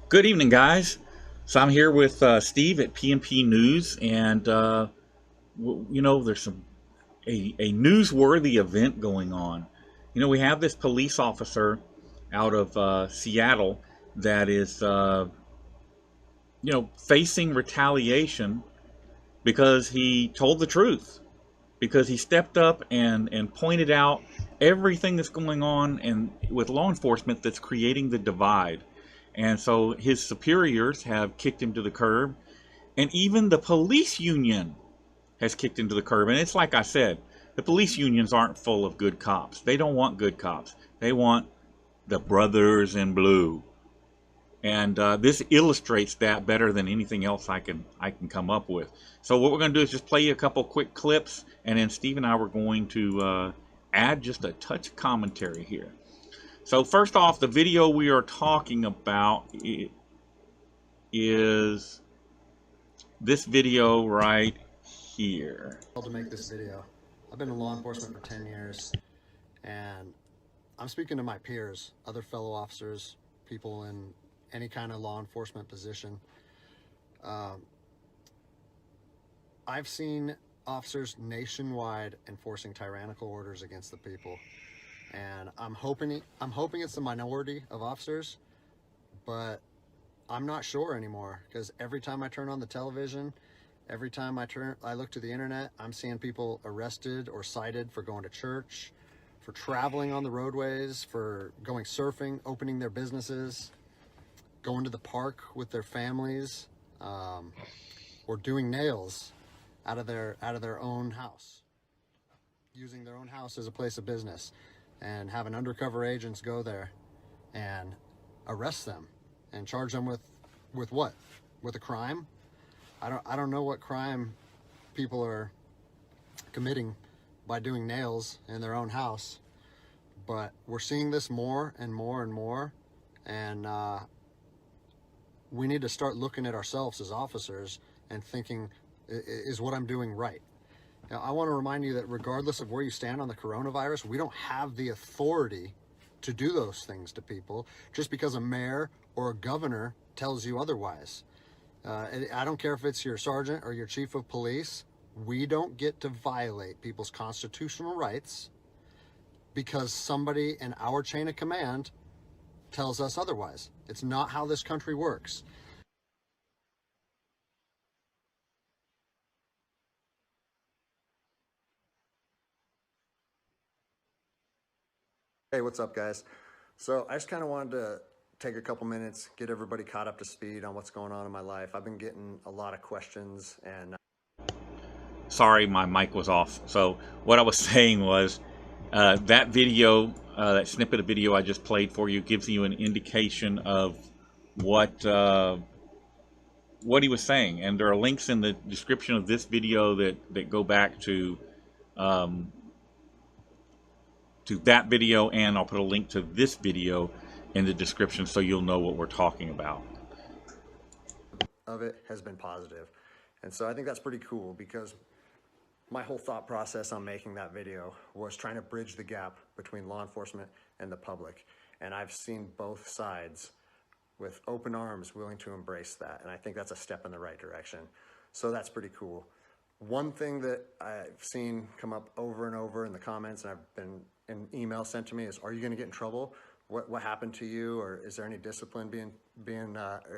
Good evening, guys. So I'm here with Steve at PandP News, and there's a newsworthy event going on. We have this police officer out of Seattle that is, facing retaliation because he told the truth, because he stepped up and pointed out everything that's going on and with law enforcement that's creating the divide. And so his superiors have kicked him to the curb, and even the police union has kicked him to the curb. And it's like I said, the police unions aren't full of good cops. They don't want good cops. They want the brothers in blue. And this illustrates that better than anything else I can come up with. So what we're going to do is just play you a couple quick clips, and then Steve and I were going to add just a touch of commentary here. So first off, the video we are talking about is this video right here. To make this video. I've been in law enforcement for 10 years, and I'm speaking to my peers, other fellow officers, people in any kind of law enforcement position. I've seen officers nationwide enforcing tyrannical orders against the people, and I'm hoping it's the minority of officers, but I'm not sure anymore, because every time I turn on the television, every time I look to the internet, I'm seeing people arrested or cited for going to church, for traveling on the roadways, for going surfing, opening their businesses, going to the park with their families, or doing nails out of their own house, using their own house as a place of business, and having undercover agents go there and arrest them and charge them with what? With a crime? I don't know what crime people are committing by doing nails in their own house, but we're seeing this more and more and more, and we need to start looking at ourselves as officers and thinking, is what I'm doing right? Now, I want to remind you that regardless of where you stand on the coronavirus, we don't have the authority to do those things to people just because a mayor or a governor tells you otherwise. I don't care if it's your sergeant or your chief of police. We don't get to violate people's constitutional rights because somebody in our chain of command tells us otherwise. It's not how this country works. Hey, what's up, guys? So I just kind of wanted to take a couple minutes, get everybody caught up to speed on what's going on in my life. I've been getting a lot of questions, and Sorry, my mic was off. So what I was saying was that video, that snippet of video I just played for you, gives you an indication of what he was saying, and there are links in the description of this video that go back to that video, and I'll put a link to this video in the description so you'll know what we're talking about. Of it has been positive. And so I think that's pretty cool, because my whole thought process on making that video was trying to bridge the gap between law enforcement and the public. And I've seen both sides with open arms willing to embrace that. And I think that's a step in the right direction. So that's pretty cool. One thing that I've seen come up over and over in the comments, and I've been in email sent to me, is, are you going to get in trouble? What happened to you? Or is there any discipline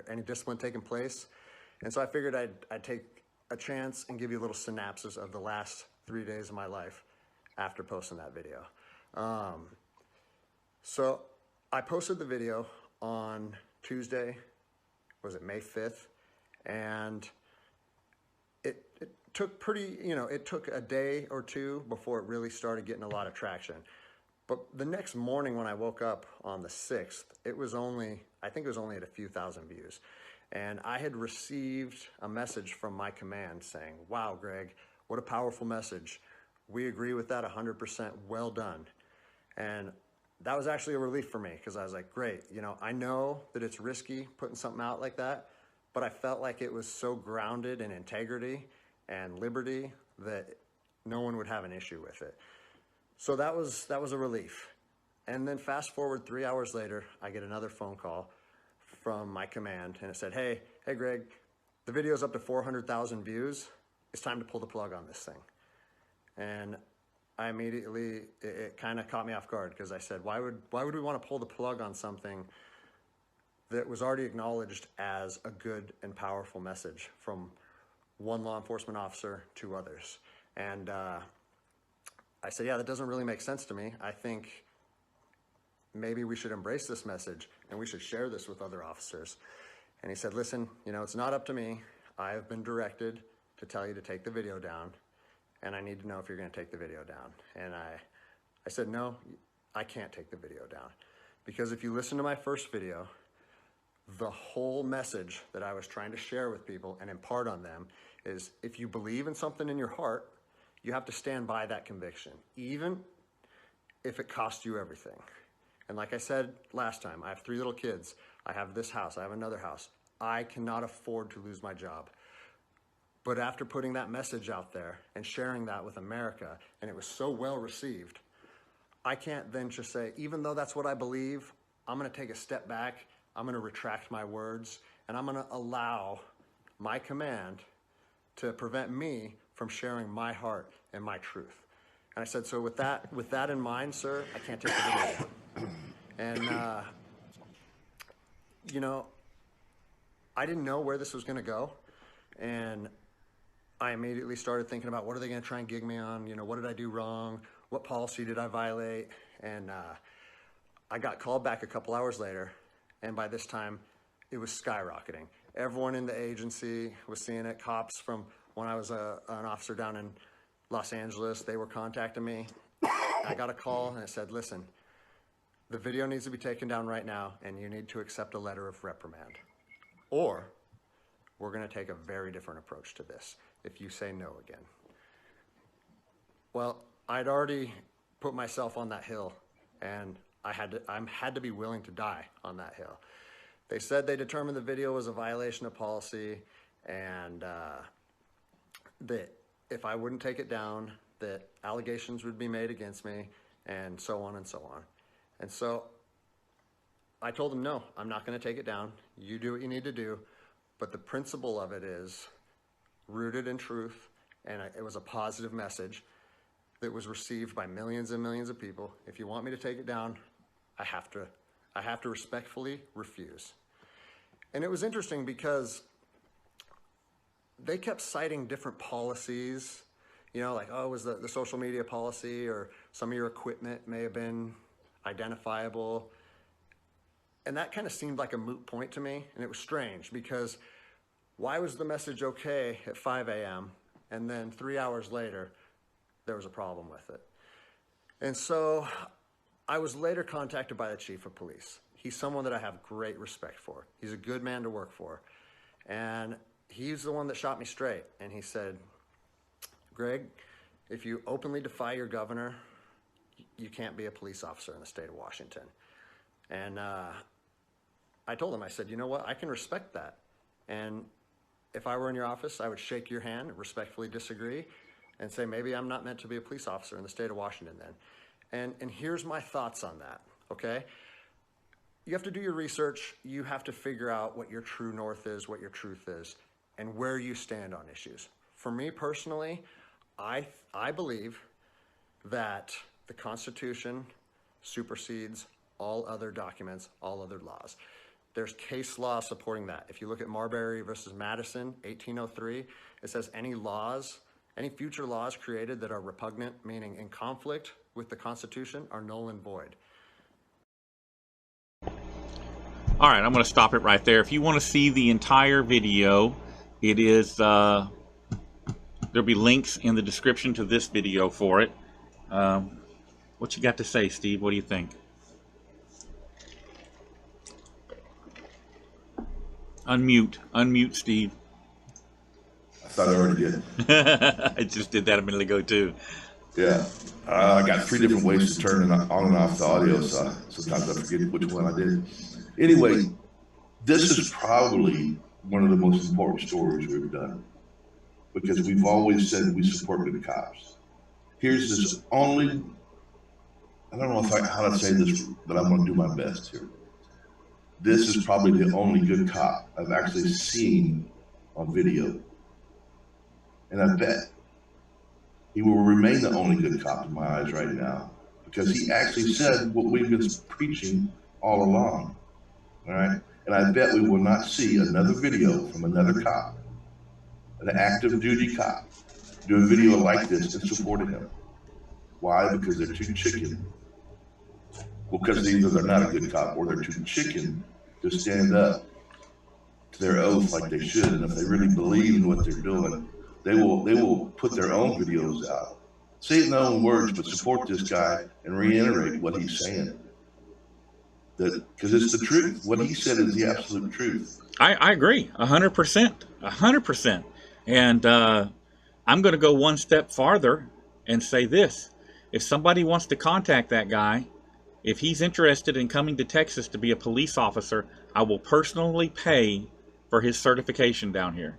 any discipline taking place? And so I figured I'd take a chance and give you a little synopsis of the last 3 days of my life after posting that video. So I posted the video on Tuesday, was it May 5th? And it took it took a day or two before it really started getting a lot of traction. But the next morning when I woke up on the 6th, I think it was only at a few thousand views. And I had received a message from my command saying, wow, Greg, what a powerful message. We agree with that 100%, well done. And that was actually a relief for me, because I was like, great, I know that it's risky putting something out like that, but I felt like it was so grounded in integrity and liberty that no one would have an issue with it. So that was a relief. And then fast forward 3 hours later, I get another phone call from my command, and it said, hey Greg, the video's up to 400,000 views. It's time to pull the plug on this thing. And I immediately, it kind of caught me off guard, because I said, why would we want to pull the plug on something that was already acknowledged as a good and powerful message from one law enforcement officer to others? And I said, yeah, that doesn't really make sense to me. I think maybe we should embrace this message and we should share this with other officers. And he said, listen, you know, it's not up to me. I have been directed to tell you to take the video down, and I need to know if you're going to take the video down. And I said, no, I can't take the video down, because if you listen to my first video, the whole message that I was trying to share with people and impart on them is, if you believe in something in your heart, you have to stand by that conviction, even if it costs you everything. And like I said last time, I have 3 little kids. I have this house. I have another house. I cannot afford to lose my job. But after putting that message out there and sharing that with America, and it was so well received, I can't then just say, even though that's what I believe, I'm going to take a step back. I'm going to retract my words, and I'm going to allow my command to prevent me from sharing my heart and my truth. And I said, so with that in mind, sir, I can't take the video down. And, you know, I didn't know where this was going to go. And I immediately started thinking about, what are they going to try and gig me on? You know, what did I do wrong? What policy did I violate? And I got called back a couple hours later. And by this time, it was skyrocketing. Everyone in the agency was seeing it. Cops from when I was an officer down in Los Angeles, they were contacting me. I got a call and it said, listen, the video needs to be taken down right now, and you need to accept a letter of reprimand, or we're going to take a very different approach to this if you say no again. Well, I'd already put myself on that hill, and I had to be willing to die on that hill. They said they determined the video was a violation of policy, and that if I wouldn't take it down, that allegations would be made against me, and so on and so on. And so I told them, no, I'm not going to take it down. You do what you need to do. But the principle of it is rooted in truth, and it was a positive message that was received by millions and millions of people. If you want me to take it down, I have to respectfully refuse. And it was interesting because they kept citing different policies, you know, like, oh, it was the social media policy, or some of your equipment may have been identifiable. And that kind of seemed like a moot point to me. And it was strange, because why was the message okay at 5 a.m. and then 3 hours later, there was a problem with it? And so I was later contacted by the chief of police. He's someone that I have great respect for. He's a good man to work for. And he's the one that shot me straight. And he said, Greg, if you openly defy your governor, you can't be a police officer in the state of Washington. And I told him, I said, you know what, I can respect that. And if I were in your office, I would shake your hand, respectfully disagree, and say, maybe I'm not meant to be a police officer in the state of Washington then. And here's my thoughts on that, okay? You have to do your research. You have to figure out what your true north is, what your truth is, and where you stand on issues. For me personally, I believe that the Constitution supersedes all other documents, all other laws. There's case law supporting that. If you look at Marbury versus Madison, 1803, it says any future laws created that are repugnant, meaning in conflict with the Constitution, are null and void. All right, I'm going to stop it right there. If you want to see the entire video, it is, there'll be links in the description to this video for it. What you got to say, Steve? What do you think? Unmute, Steve. I thought I already did. I just did that a minute ago too. Yeah, I got 3 different ways to turn on and off the audio, so sometimes I forget which one I did. Anyway, this is probably one of the most important stories we've done, because we've always said we support the cops. Here's this I don't know how to say this, but I'm going to do my best here. this is probably the only good cop I've actually seen on video. And I bet he will remain the only good cop in my eyes right now, because he actually said what we've been preaching all along. All right. And I bet we will not see another video from another cop, an active duty cop, do a video like this in support of him. Why? Because they're too chicken. Well, because either they're not a good cop or they're too chicken to stand up to their oath like they should. And if they really believe in what they're doing, they will put their own videos out, say it in their own words, but support this guy and reiterate what he's saying. Because it's the truth. What he said is the absolute truth. I agree 100%, 100%. And I'm going to go one step farther and say this: if somebody wants to contact that guy, if he's interested in coming to Texas to be a police officer, I will personally pay for his certification down here.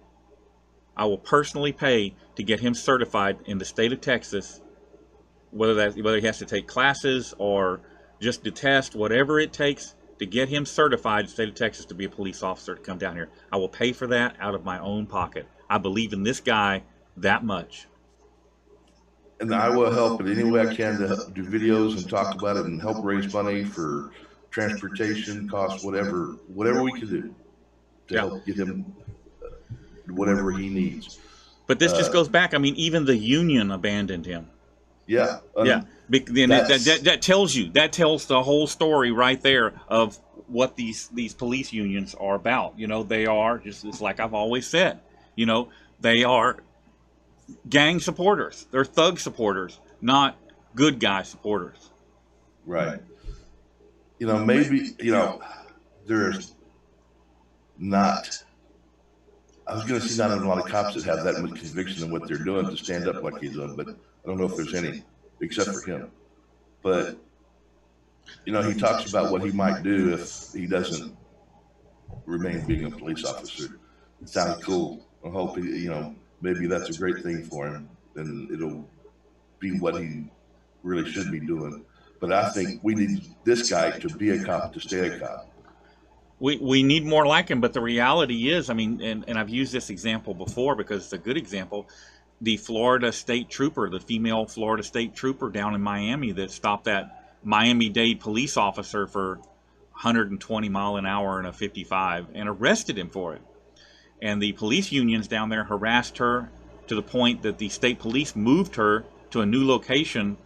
I will personally pay to get him certified in the state of Texas, whether he has to take classes or just to test, whatever it takes to get him certified in the state of Texas to be a police officer to come down here. I will pay for that out of my own pocket. I believe in this guy that much. And I will help in any way I can to do videos and talk about it and help raise money for transportation costs, whatever we can do to help get him whatever he needs. But this just goes back. I mean, even the union abandoned him. Yeah. Yeah. That tells you. That tells the whole story right there of what these police unions are about. You know, they are just, it's like I've always said, you know, they are gang supporters. They're thug supporters, not good guy supporters. Right. You know, maybe, you know, there's not, I was going to say not a lot of cops that have that much conviction in what they're doing to stand up like he's doing, but I don't know if there's any except for him. But, you know, he talks about what he might do if he doesn't remain being a police officer. It sounds cool. I hope, you know, maybe that's a great thing for him, and it'll be what he really should be doing. But I think we need this guy to be a cop, to stay a cop. We need more like him, but the reality is, I mean, and I've used this example before because it's a good example. The Florida State Trooper, the female Florida State Trooper down in Miami that stopped that Miami-Dade police officer for 120 mile an hour in a 55 and arrested him for it. And the police unions down there harassed her to the point that the state police moved her to a new location,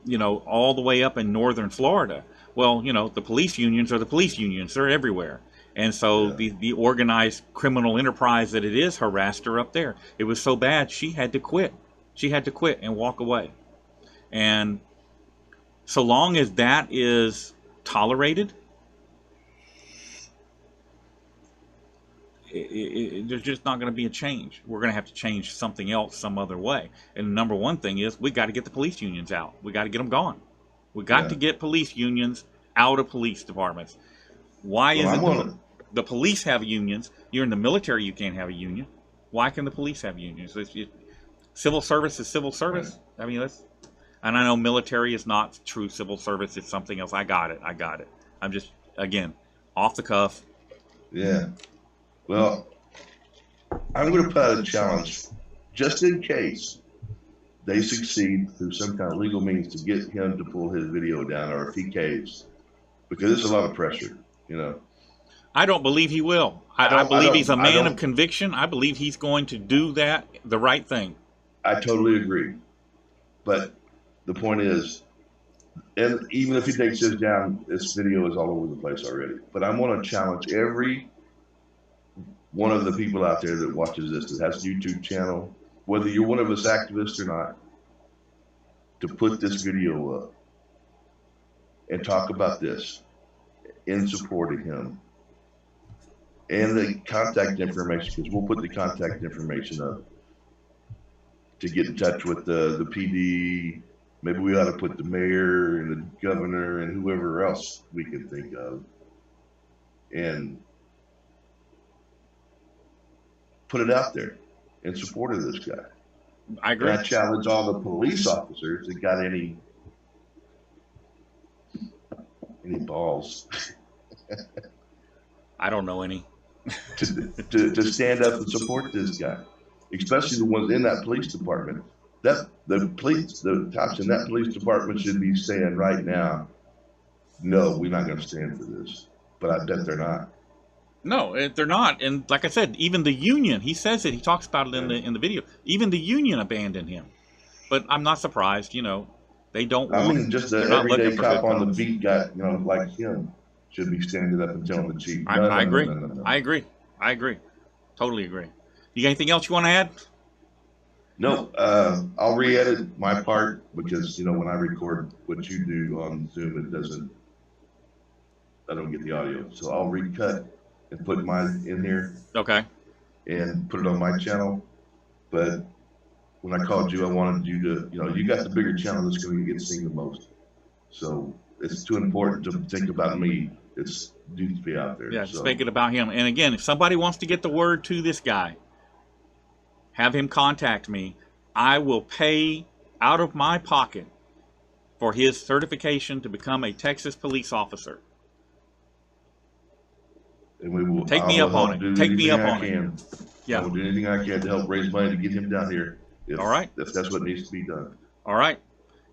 you know, all the way up in northern Florida. Well, you know, the police unions are the police unions. They're everywhere. And so the organized criminal enterprise that it is harassed her up there. It was so bad, she had to quit. She had to quit and walk away. And so long as that is tolerated, there's just not going to be a change. We're going to have to change something else some other way. And the number one thing is we got to get the police unions out. We got to get them gone. We got to get police unions out of police departments. Why is it the police have unions? You're in the military, you can't have a union. Why can the police have unions? Civil service is civil service. Right. I mean, and I know military is not true civil service. It's something else. I got it. I'm just, again, off the cuff. Yeah. Well, I'm going to put out a challenge just in case they succeed through some kind of legal means to get him to pull his video down, or if he caves, because it's a lot of pressure, you know. I don't believe he will. I believe he's a man of conviction. I believe he's going to do that, the right thing. I totally agree. But the point is, and even if he takes this down, this video is all over the place already. But I'm going to challenge every one of the people out there that watches this, that has a YouTube channel, whether you're one of us activists or not, to put this video up and talk about this in support of him. And the contact information, because we'll put the contact information up to get in touch with the PD. Maybe we ought to put the mayor and the governor and whoever else we can think of, and put it out there in support of this guy. I agree. And I challenge all the police officers that got any balls I don't know any. to stand up and support this guy, especially the ones in that police department. That the cops in that police department should be saying right now, no, we're not going to stand for this. But I bet they're not. No, they're not. And like I said, even the union, he says it. He talks about it in the video. Even the union abandoned him. But I'm not surprised. You know, they don't I want. mean, just They're the not everyday looking for cop good on the cops. beat guy, like him, should be standing up and telling the chief. No, I no, agree. no, no, no, no. I agree. I agree. Totally agree. You got anything else you want to add? No, I'll re-edit my part because when I record what you do on Zoom, I don't get the audio. So I'll recut and put mine in here Okay. and put it on my channel. But when I called you, I wanted you to, you got the bigger channel that's going to get seen the most. So it's too important to think about me. It's needs to be out there. Yeah, so. just make it about him. And again, if somebody wants to get the word to this guy, have him contact me. I will pay out of my pocket for his certification to become a Texas police officer. And we will Take me up on it. Take me up on it. Yeah. I will do anything I can to help raise money to get him down here. All right. If that's what needs to be done. All right.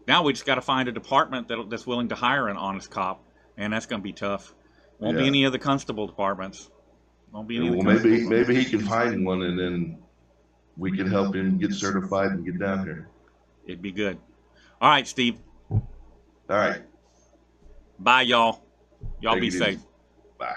Now we just got to find a department that's willing to hire an honest cop, and that's going to be tough. Won't be any of the constable departments. Won't be any. Well, maybe he can find one, and then we can help him get certified and get down here. It'd be good. All right, Steve. All right. Bye, y'all. Y'all be safe. Bye.